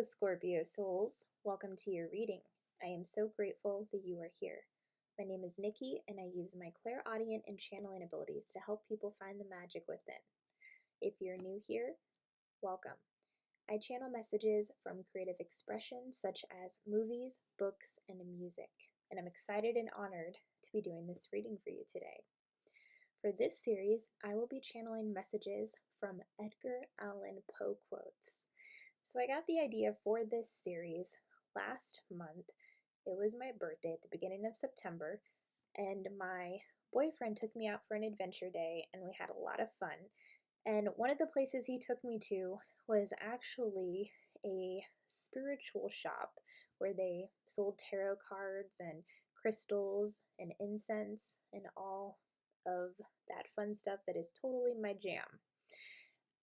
Hello, Scorpio Souls. Welcome to your reading. I am so grateful that you are here. My name is Nikki, and I use my clairaudient and channeling abilities to help people find the magic within. If you're new here, welcome. I channel messages from creative expression such as movies, books, and music, and I'm excited and honored to be doing this reading for you today. For this series, I will be channeling messages from Edgar Allen Poe quotes. So I got the idea for this series last month. It was my birthday at the beginning of September, and my boyfriend took me out for an adventure day, and we had a lot of fun. And one of the places he took me to was actually a spiritual shop where they sold tarot cards and crystals and incense and all of that fun stuff that is totally my jam.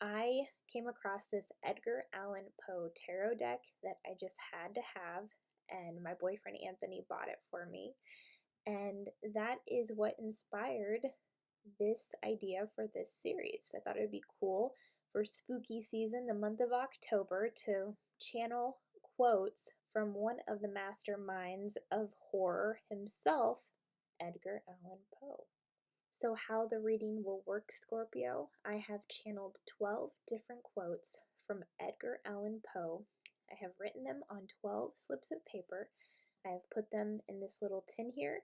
I came across this Edgar Allen Poe tarot deck that I just had to have, and my boyfriend Anthony bought it for me. And that is what inspired this idea for this series. I thought it would be cool for spooky season, the month of October, to channel quotes from one of the masterminds of horror himself, Edgar Allen Poe. So how the reading will work, Scorpio, I have channeled 12 different quotes from Edgar Allen Poe. I have written them on 12 slips of paper. I have put them in this little tin here.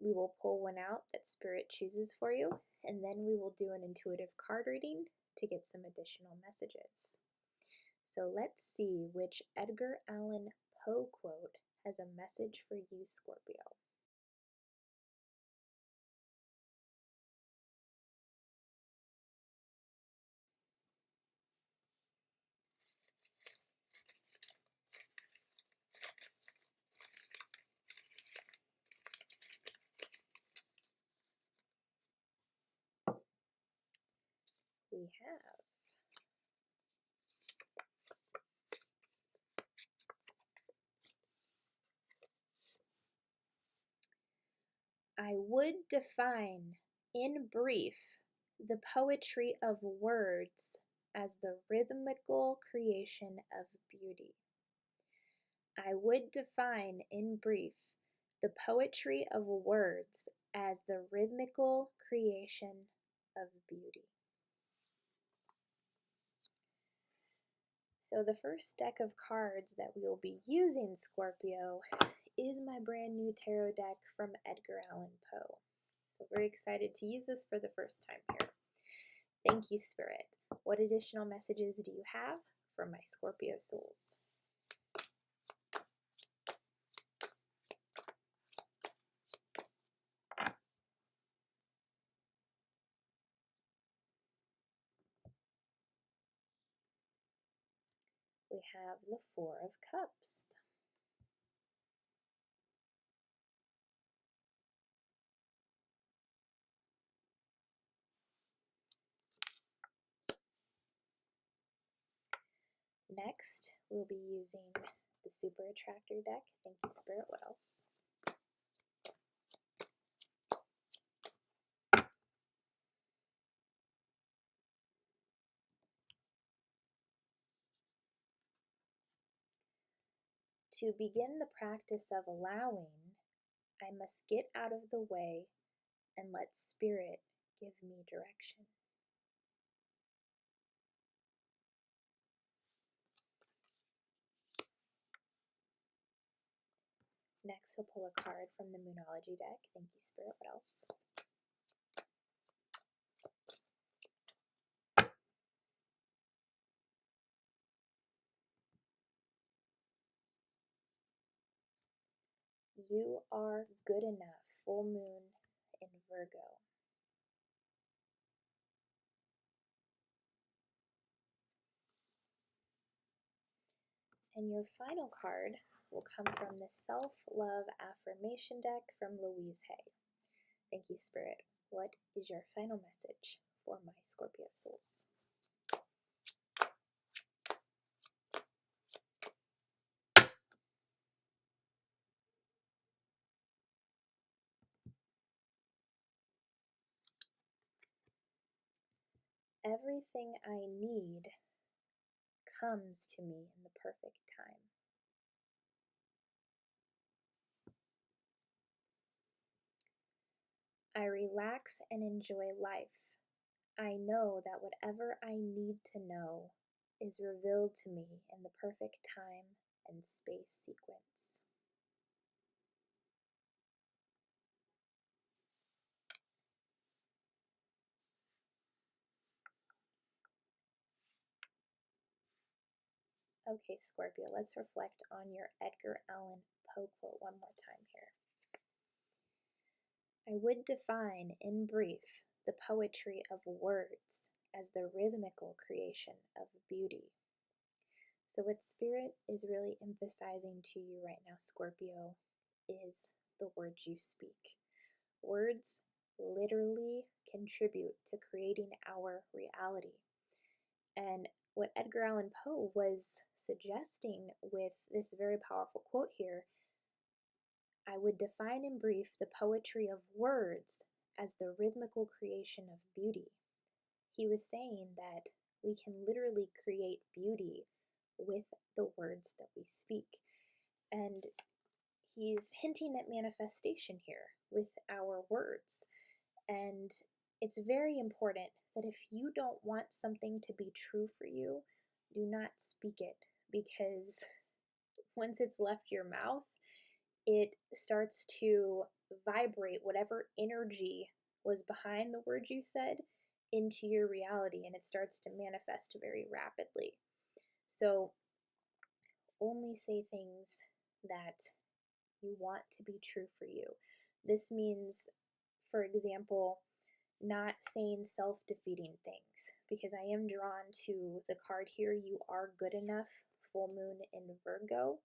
We will pull one out that Spirit chooses for you, and then we will do an intuitive card reading to get some additional messages. So let's see which Edgar Allen Poe quote has a message for you, Scorpio. We have I would define, in brief, the poetry of words as the rhythmical creation of beauty. I would define, in brief, the poetry of words as the rhythmical creation of beauty. So the first deck of cards that we will be using, Scorpio, is my brand new tarot deck from Edgar Allan Poe. So very excited to use this for the first time here. Thank you, Spirit. What additional messages do you have for my Scorpio souls? We have the Four of Cups. Next, we'll be using the Super Attractor deck. Thank you, Spirit. What else? To begin the practice of allowing, I must get out of the way and let Spirit give me direction. Next, we'll pull a card from the Moonology deck. Thank you, Spirit. What else? You are good enough. Full moon in Virgo. And your final card will come from the Self-Love Affirmation deck from Louise. Thank you, Spirit. What is your final message for my Scorpio souls? Everything I need comes to me in the perfect time. I relax and enjoy life. I know that whatever I need to know is revealed to me in the perfect time and space sequence. Okay, Scorpio, let's reflect on your Edgar Allan Poe quote one more time here. I would define, in brief, the poetry of words as the rhythmical creation of beauty. So, what Spirit is really emphasizing to you right now, Scorpio, is the words you speak. Words literally contribute to creating our reality. And what Edgar Allan Poe was suggesting with this very powerful quote here, I would define in brief the poetry of words as the rhythmical creation of beauty. He was saying that we can literally create beauty with the words that we speak. And he's hinting at manifestation here with our words. And it's very important that if you don't want something to be true for you, do not speak it, because once it's left your mouth, it starts to vibrate whatever energy was behind the word you said into your reality, and it starts to manifest very rapidly. So only say things that you want to be true for you. This means, for example, not saying self-defeating things, because I am drawn to the card here, you are good enough, full moon in Virgo.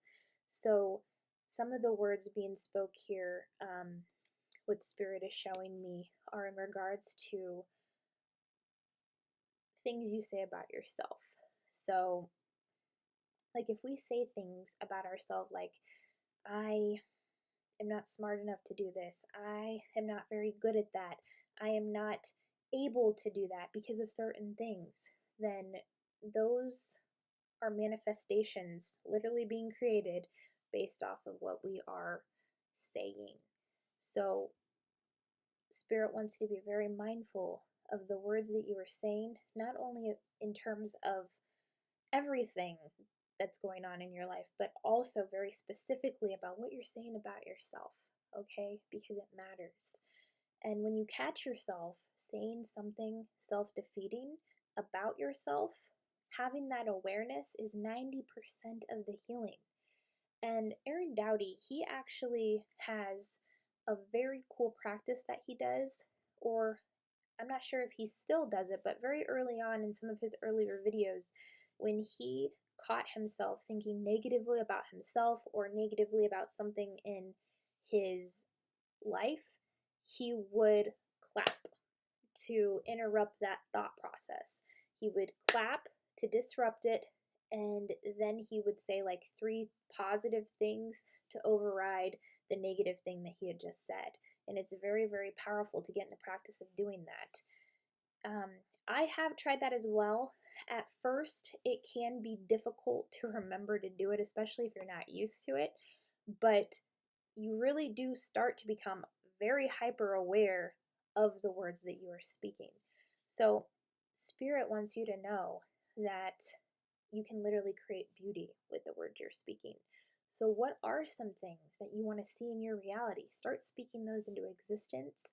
So some of the words being spoke here, what Spirit is showing me, are in regards to things you say about yourself. So like if we say things about ourselves like, I am not smart enough to do this, I am not very good at that, I am not able to do that because of certain things, then those are manifestations literally being created based off of what we are saying. So Spirit wants you to be very mindful of the words that you are saying, not only in terms of everything that's going on in your life, but also very specifically about what you're saying about yourself, okay? Because it matters. And when you catch yourself saying something self-defeating about yourself, having that awareness is 90% of the healing. And Aaron Doughty, he actually has a very cool practice that he does, or I'm not sure if he still does it, but very early on in some of his earlier videos, when he caught himself thinking negatively about himself or negatively about something in his life, he would clap to interrupt that thought process. He would clap to disrupt it, and then he would say like 3 positive things to override the negative thing that he had just said. And it's very, very powerful to get in the practice of doing that. I have tried that as well. At first, it can be difficult to remember to do it, especially if you're not used to it, but you really do start to become very hyper aware of the words that you are speaking. So, Spirit wants you to know that you can literally create beauty with the words you're speaking. So, what are some things that you want to see in your reality? Start speaking those into existence,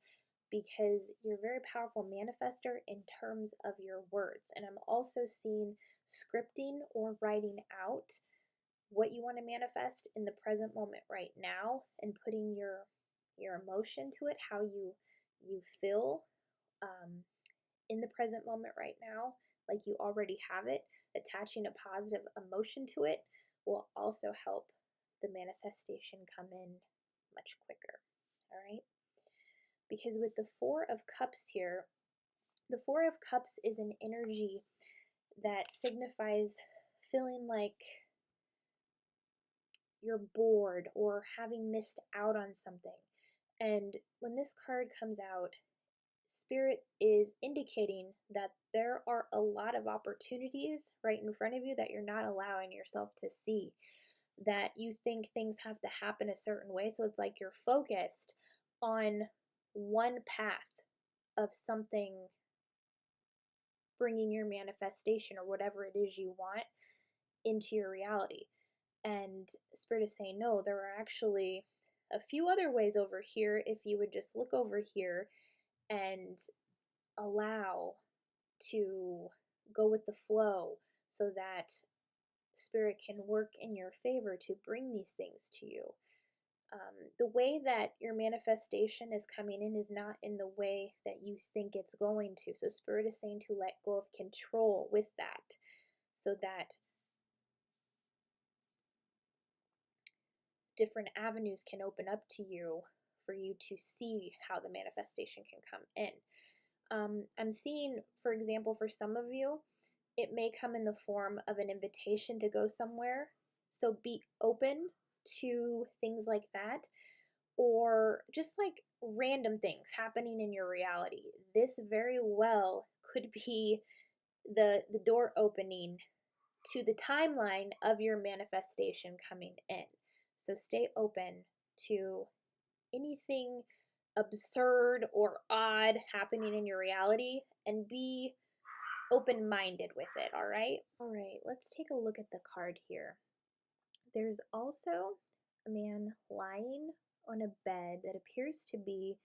because you're a very powerful manifester in terms of your words. And I'm also seeing scripting or writing out what you want to manifest in the present moment right now, and putting your emotion to it, how you feel in the present moment right now, like you already have it. Attaching a positive emotion to it will also help the manifestation come in much quicker. All right, because with the Four of Cups here, the Four of Cups is an energy that signifies feeling like you're bored or having missed out on something. And when this card comes out, Spirit is indicating that there are a lot of opportunities right in front of you that you're not allowing yourself to see. That you think things have to happen a certain way. So it's like you're focused on one path of something bringing your manifestation or whatever it is you want into your reality. And Spirit is saying, no, there are actually a few other ways over here if you would just look over here and allow to go with the flow so that Spirit can work in your favor to bring these things to you. The way that your manifestation is coming in is not in the way that you think it's going to. So Spirit is saying to let go of control with that so that different avenues can open up to you for you to see how the manifestation can come in. I'm seeing, for example, for some of you, it may come in the form of an invitation to go somewhere. So be open to things like that, or just like random things happening in your reality. This very well could be the door opening to the timeline of your manifestation coming in. So stay open to anything absurd or odd happening in your reality and be open-minded with it, all right? All right, let's take a look at the card here. There's also a man lying on a bed that appears to be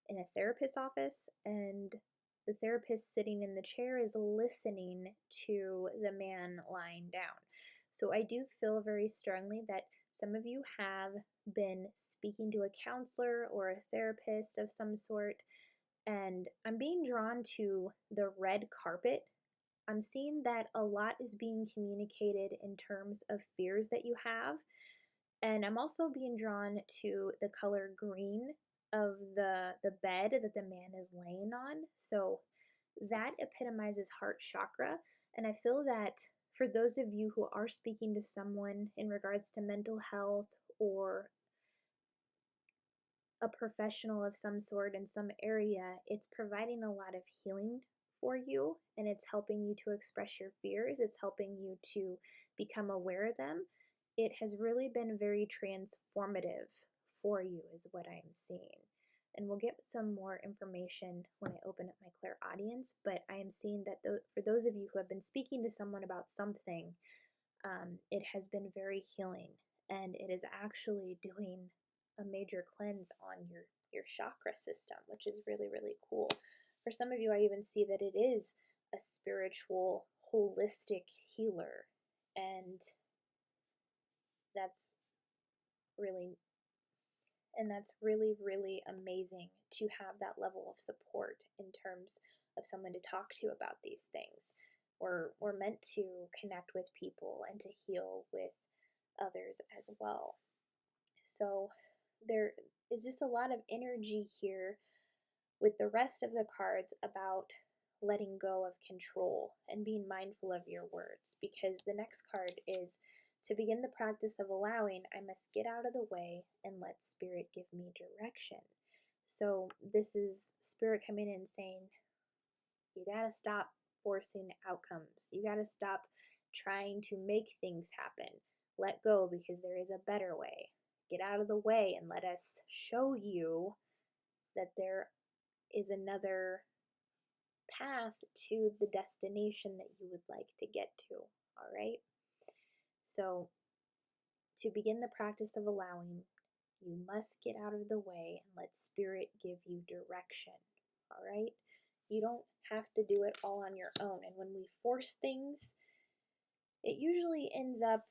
in a therapist's office, and the therapist sitting in the chair is listening to the man lying down. So I do feel very strongly that some of you have been speaking to a counselor or a therapist of some sort, and I'm being drawn to the red carpet. I'm seeing that a lot is being communicated in terms of fears that you have, and I'm also being drawn to the color green of the bed that the man is laying on. So that epitomizes heart chakra. And I feel that for those of you who are speaking to someone in regards to mental health or a professional of some sort in some area, it's providing a lot of healing for you, and it's helping you to express your fears. It's helping you to become aware of them. It has really been very transformative for you, is what I'm seeing. And we'll get some more information when I open up my clairaudience, but I am seeing that for those of you who have been speaking to someone about something, it has been very healing, and it is actually doing a major cleanse on your chakra system, which is really, really cool. For some of you, I even see that it is a spiritual, holistic healer, and that's really really amazing to have that level of support in terms of someone to talk to about these things. We're meant to connect with people and to heal with others as well. So there is just a lot of energy here with the rest of the cards about letting go of control and being mindful of your words, because the next card is to begin the practice of allowing, I must get out of the way and let Spirit give me direction. So this is Spirit coming in saying, you gotta stop forcing outcomes. You gotta stop trying to make things happen. Let go, because there is a better way. Get out of the way and let us show you that there is another path to the destination that you would like to get to, all right? So to begin the practice of allowing, you must get out of the way and let Spirit give you direction, all right? You don't have to do it all on your own. And when we force things, it usually ends up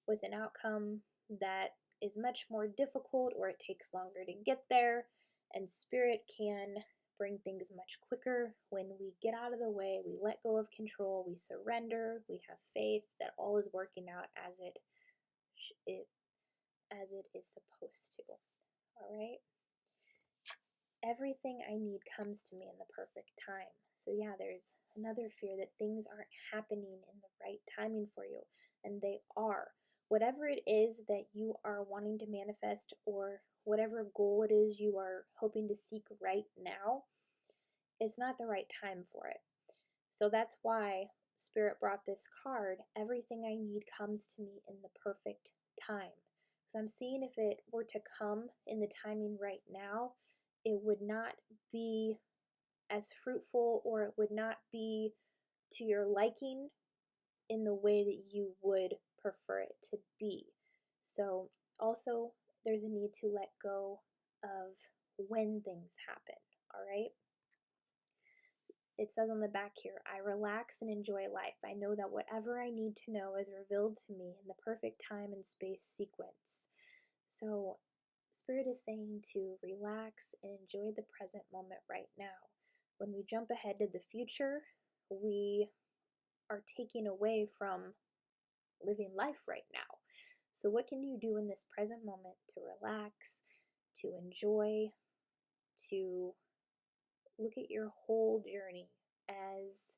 with an outcome that is much more difficult, or it takes longer to get there. And Spirit can bring things much quicker when we get out of the way, we let go of control, we surrender, we have faith that all is working out as it is supposed to. All right? Everything I need comes to me in the perfect time. So yeah, there's another fear that things aren't happening in the right timing for you, and they are. Whatever it is that you are wanting to manifest, or whatever goal it is you are hoping to seek right now, it's not the right time for it. So that's why Spirit brought this card. Everything I need comes to me in the perfect time. So I'm seeing if it were to come in the timing right now, it would not be as fruitful, or it would not be to your liking in the way that you would prefer it to be. So also there's a need to let go of when things happen, all right? It says on the back here, I relax and enjoy life. I know that whatever I need to know is revealed to me in the perfect time and space sequence. So Spirit is saying to relax and enjoy the present moment right now. When we jump ahead to the future, we are taking away from living life right now. So what can you do in this present moment to relax, to enjoy, to look at your whole journey as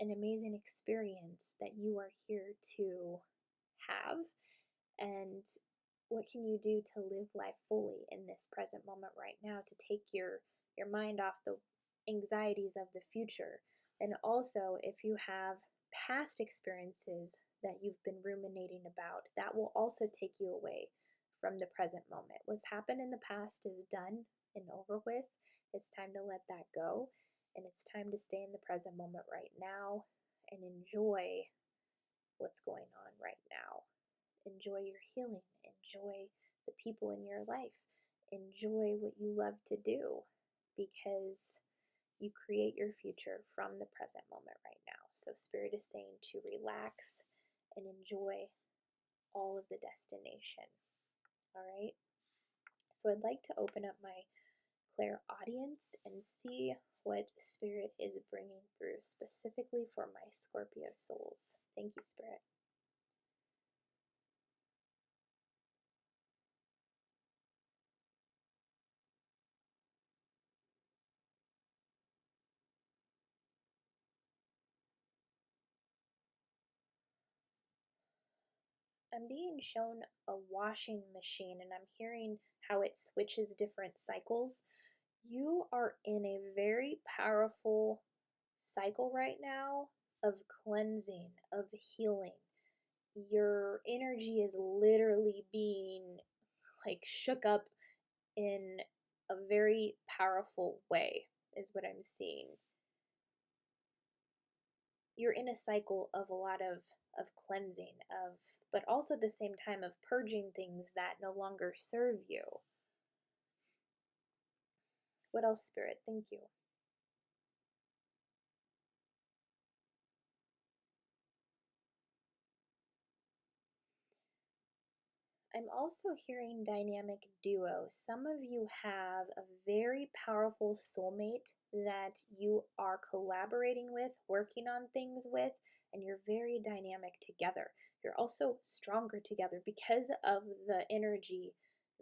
an amazing experience that you are here to have? And what can you do to live life fully in this present moment right now, to take your mind off the anxieties of the future? And also, if you have past experiences that you've been ruminating about, that will also take you away from the present moment. What's happened in the past is done and over with. It's time to let that go, and it's time to stay in the present moment right now and enjoy what's going on right now. Enjoy your healing, enjoy the people in your life, enjoy what you love to do, because you create your future from the present moment right now. So Spirit is saying to relax and enjoy all of the destination. All right? So I'd like to open up my Claire audience and see what Spirit is bringing through specifically for my Scorpio souls. Thank you, Spirit. I'm being shown a washing machine, and I'm hearing how it switches different cycles. You are in a very powerful cycle right now of cleansing, of healing. Your energy is literally being like shook up in a very powerful way, is what I'm seeing. You're in a cycle of a lot of cleansing, of but also at the same time of purging things that no longer serve you. What else, Spirit? Thank you. I'm also hearing dynamic duo. Some of you have a very powerful soulmate that you are collaborating with, working on things with, and you're very dynamic together. You're also stronger together because of the energy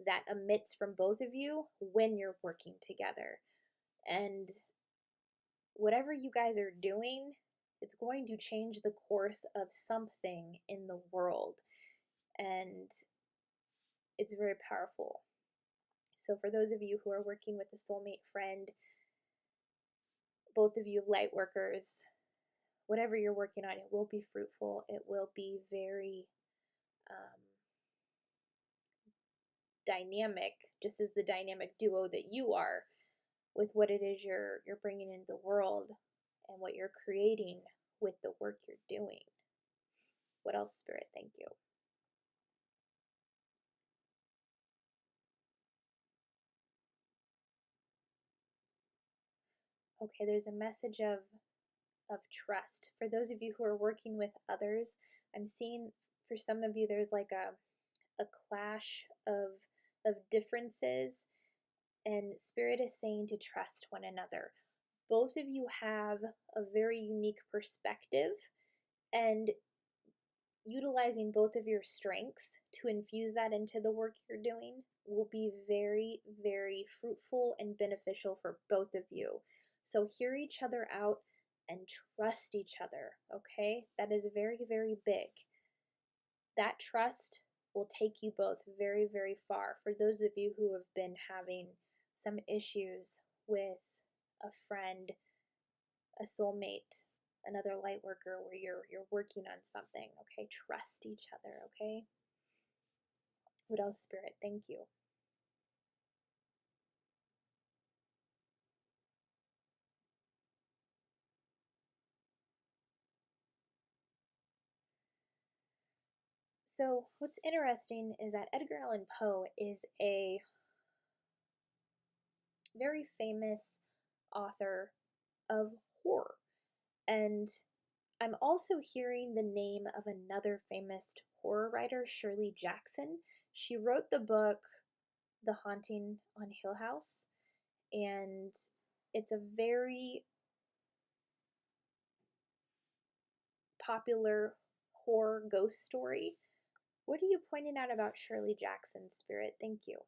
that emits from both of you when you're working together. And whatever you guys are doing, it's going to change the course of something in the world. And it's very powerful. So for those of you who are working with a soulmate friend, both of you light workers, whatever you're working on, it will be fruitful. It will be very dynamic, just as the dynamic duo that you are with what it is you're bringing into the world and what you're creating with the work you're doing. What else, Spirit? Thank you. Okay, there's a message of trust. For those of you who are working with others, I'm seeing for some of you there's like a clash of differences, and Spirit is saying to trust one another. Both of you have a very unique perspective, and utilizing both of your strengths to infuse that into the work you're doing will be very, very fruitful and beneficial for both of you. So hear each other out and trust each other, okay? That is very, very big. That trust will take you both very, very far. For those of you who have been having some issues with a friend, a soulmate, another light worker where you're working on something, okay? Trust each other, okay? What else, Spirit? Thank you. So, what's interesting is that Edgar Allan Poe is a very famous author of horror. And I'm also hearing the name of another famous horror writer, Shirley Jackson. She wrote the book The Haunting on Hill House, and it's a very popular horror ghost story. What are you pointing out about Shirley Jackson, Spirit? Thank you.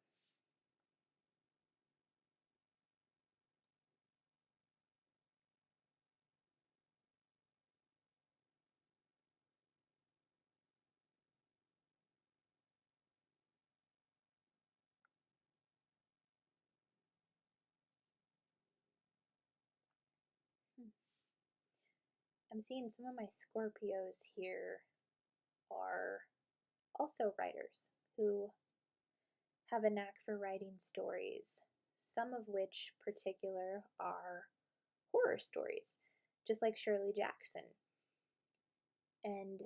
Hmm. I'm seeing some of my Scorpios here are also writers who have a knack for writing stories, some of which particular are horror stories, just like Shirley Jackson. And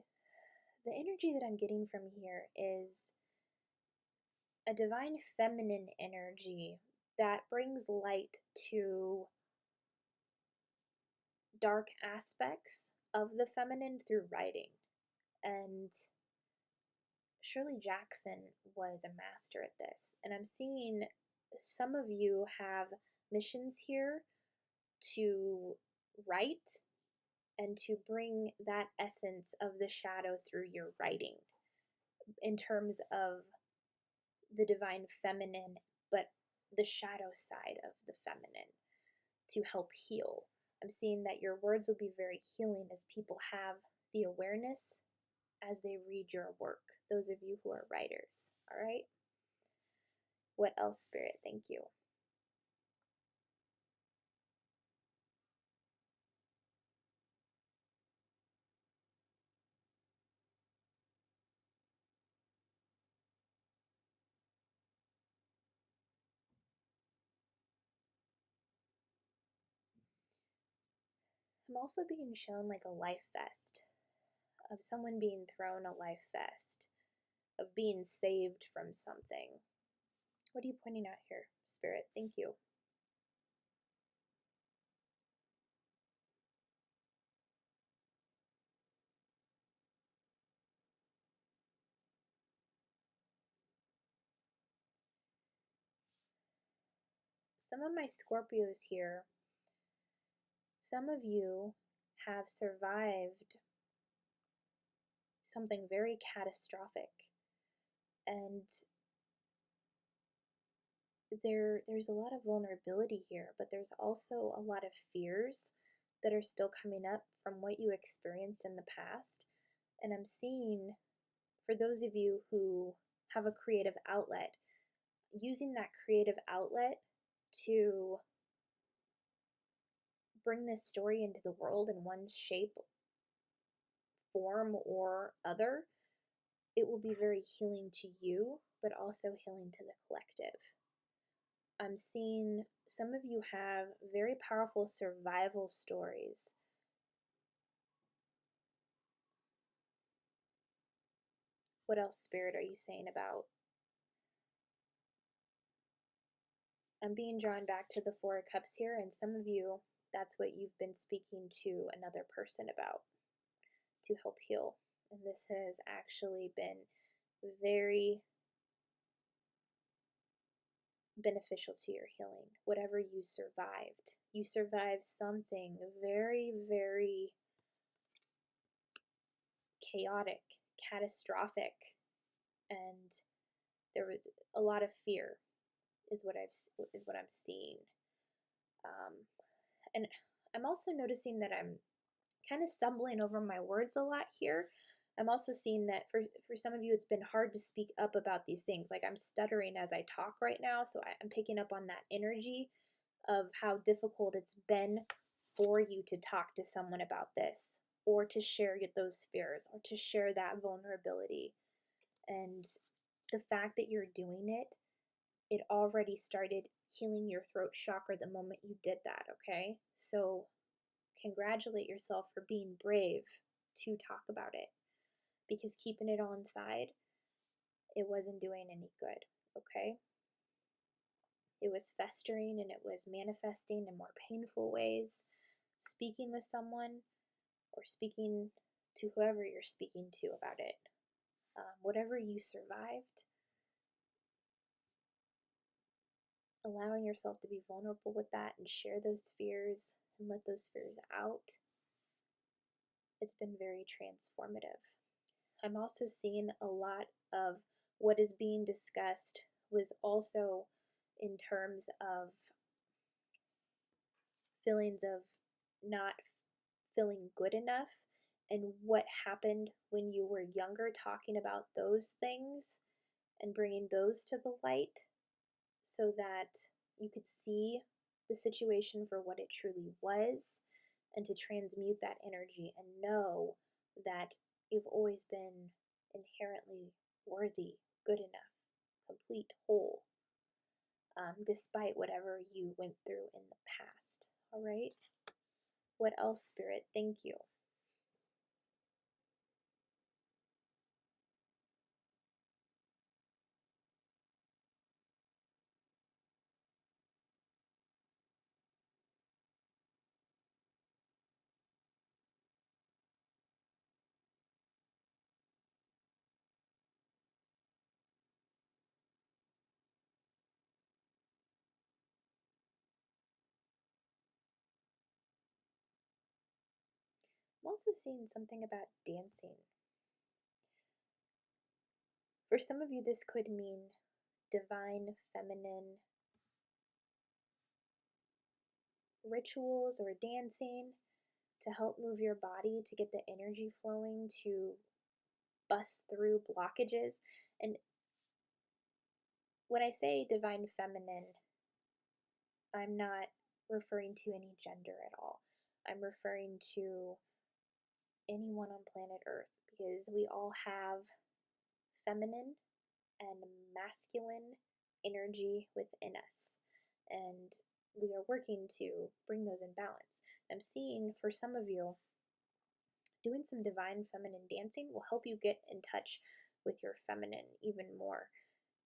the energy that I'm getting from here is a divine feminine energy that brings light to dark aspects of the feminine through writing. And Shirley Jackson was a master at this. And I'm seeing some of you have missions here to write and to bring that essence of the shadow through your writing in terms of the divine feminine, but the shadow side of the feminine to help heal. I'm seeing that your words will be very healing as people have the awareness as they read your work, those of you who are writers. All right? What else, Spirit? Thank you. I'm also being shown like a life vest, of someone being thrown a life vest, of being saved from something. What are you pointing out here, Spirit? Thank you. Some of my Scorpios here, some of you have survived something very catastrophic. And there's a lot of vulnerability here, but there's also a lot of fears that are still coming up from what you experienced in the past. And I'm seeing, for those of you who have a creative outlet, using that creative outlet to bring this story into the world in one shape, form, or other, it will be very healing to you, but also healing to the collective. I'm seeing some of you have very powerful survival stories. What else, Spirit, are you saying about? I'm being drawn back to the Four of Cups here, and some of you, that's what you've been speaking to another person about to help heal. And this has actually been very beneficial to your healing. Whatever you survived something very, very chaotic, catastrophic, and there was a lot of fear is what I'm seeing. And I'm also noticing that I'm kind of stumbling over my words a lot here. I'm also seeing that for some of you, it's been hard to speak up about these things. Like I'm stuttering as I talk right now, so I'm picking up on that energy of how difficult it's been for you to talk to someone about this, or to share those fears, or to share that vulnerability. And the fact that you're doing it, it already started healing your throat chakra the moment you did that, okay? So congratulate yourself for being brave to talk about it, because keeping it all inside, it wasn't doing any good, okay? It was festering and it was manifesting in more painful ways. Speaking with someone, or speaking to whoever you're speaking to about it, whatever you survived, allowing yourself to be vulnerable with that and share those fears and let those fears out, it's been very transformative. I'm also seeing a lot of what is being discussed was also in terms of feelings of not feeling good enough, and what happened when you were younger, talking about those things and bringing those to the light so that you could see the situation for what it truly was, and to transmute that energy and know that you've always been inherently worthy, good enough, complete, whole, despite whatever you went through in the past. All right? What else, Spirit? Thank you. I'm also seeing something about dancing. For some of you, this could mean divine feminine rituals or dancing to help move your body, to get the energy flowing, to bust through blockages. And when I say divine feminine, I'm not referring to any gender at all. I'm referring to anyone on planet Earth, because we all have feminine and masculine energy within us. And we are working to bring those in balance. I'm seeing for some of you, doing some divine feminine dancing will help you get in touch with your feminine even more,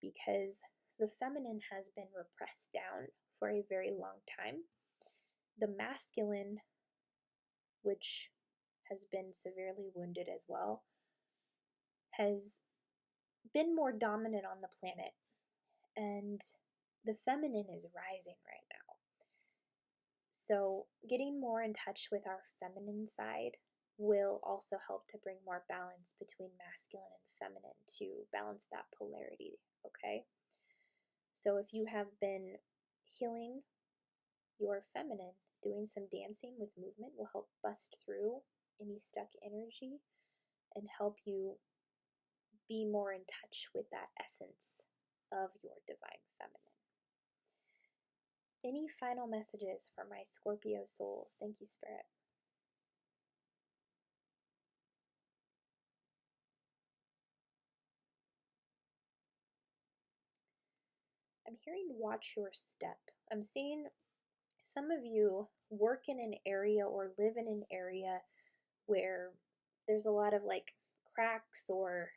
because the feminine has been repressed down for a very long time. The masculine, which has been severely wounded as well, has been more dominant on the planet, and the feminine is rising right now. So, getting more in touch with our feminine side will also help to bring more balance between masculine and feminine, to balance that polarity, okay? So, if you have been healing your feminine, doing some dancing with movement will help bust through any stuck energy and help you be more in touch with that essence of your divine feminine. Any final messages for my Scorpio souls? Thank you, Spirit. I'm hearing watch your step. I'm seeing some of you work in an area or live in an area where there's a lot of like cracks, or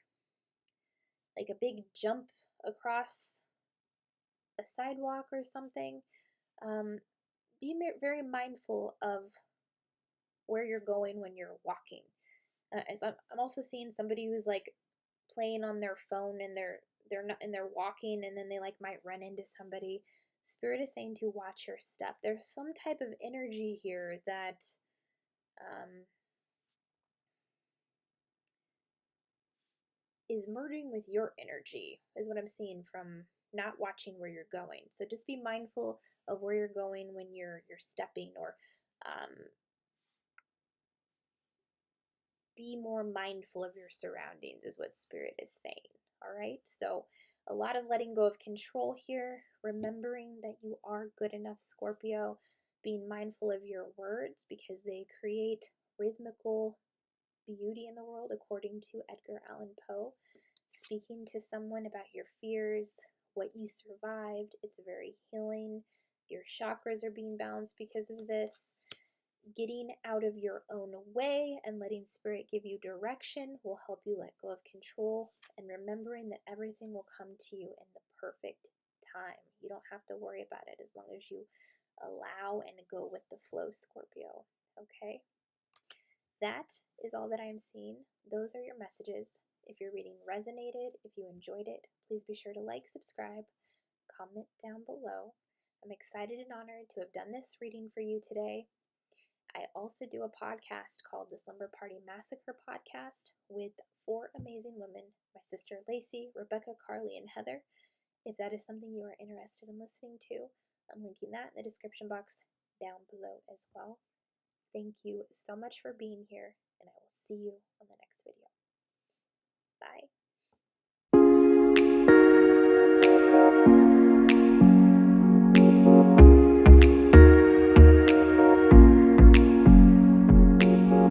like a big jump across a sidewalk or something. Be very mindful of where you're going when you're walking. As I'm also seeing somebody who's like playing on their phone, and they're not, and they're walking, and then they like might run into somebody. Spirit is saying to watch your step. There's some type of energy here that is merging with your energy, is what I'm seeing from not watching where you're going. So just be mindful of where you're going when you're stepping, or be more mindful of your surroundings, is what Spirit is saying. All right, so A lot of letting go of control here, remembering that you are good enough, Scorpio, being mindful of your words because they create rhythmical beauty in the world, according to Edgar Allan Poe. Speaking to someone about your fears, what you survived, it's very healing. Your chakras are being balanced because of this. Getting out of your own way and letting spirit give you direction will help you let go of control, and remembering that everything will come to you in the perfect time. You don't have to worry about it as long as you allow and go with the flow, Scorpio. Okay? That is all that I'm seeing. Those are your messages. If your reading resonated, if you enjoyed it, please be sure to like, subscribe, comment down below. I'm excited and honored to have done this reading for you today. I also do a podcast called the Slumber Party Massacre Podcast with 4 amazing women, my sister Lacey, Rebecca, Carly, and Heather. If that is something you are interested in listening to, I'm linking that in the description box down below as well. Thank you so much for being here, and I will see you on the next video.